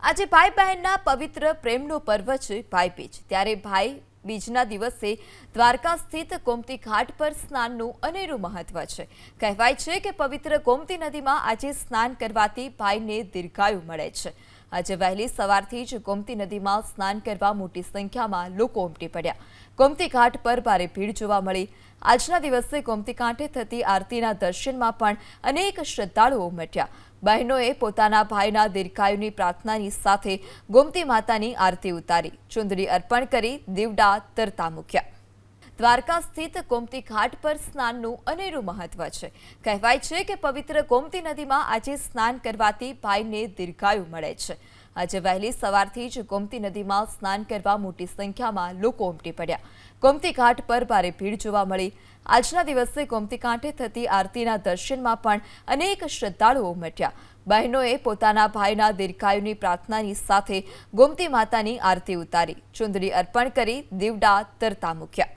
આજે ભાઈ બહેનના પવિત્ર પ્રેમનો પર્વ છે ભાઈબીજ। ત્યારે ભાઈ બીજના દિવસે દ્વારકા સ્થિત ગોમતી ઘાટ પર સ્નાનનું અનેરું મહત્વ છે। કહેવાય છે કે પવિત્ર ગોમતી નદીમાં આજે સ્નાન કરવાથી ભાઈને દીર્ઘાયુ મળે છે। આજે વહેલી સવારથી જ ગોમતી નદીમાં સ્નાન કરવા મોટી સંખ્યામાં લોકો ઉમટી પડ્યા। ગોમતી ઘાટ પર ભારે ભીડ જોવા મળી। આજના દિવસે ગોમતી કાંઠે થતી આરતીના દર્શનમાં પણ અનેક શ્રદ્ધાળુઓ ઉમટ્યા। બહેનોએ પોતાના ભાઈના દીર્ઘાયુની પ્રાર્થનાની સાથે ગોમતી માતાની આરતી ઉતારી, ચુંદડી અર્પણ કરી દીવડા તરતા મૂક્યા। દ્વારકા સ્થિત ગોમતી ઘાટ પર સ્નાનનું અનેરું મહત્વ છે। કહેવાય છે કે પવિત્ર ગોમતી નદીમાં આજે સ્નાન કરવાથી ભાઈને દીર્ઘાયુ મળે છે। આજે વહેલી સવારથી જ ગોમતી નદીમાં સ્નાન કરવા મોટી સંખ્યામાં લોકો ઉમટી પડ્યા। ગોમતી ઘાટ પર ભારે ભીડ જોવા મળી। આજના દિવસે ગોમતી કાંઠે થતી આરતીના દર્શનમાં પણ અનેક શ્રદ્ધાળુઓ ઉમટ્યા। બહેનોએ પોતાના ભાઈના દીર્ઘાયુની પ્રાર્થનાની સાથે ગોમતી માતાની આરતી ઉતારી, ચુંદડી અર્પણ કરી દીવડા તરતા મૂક્યા।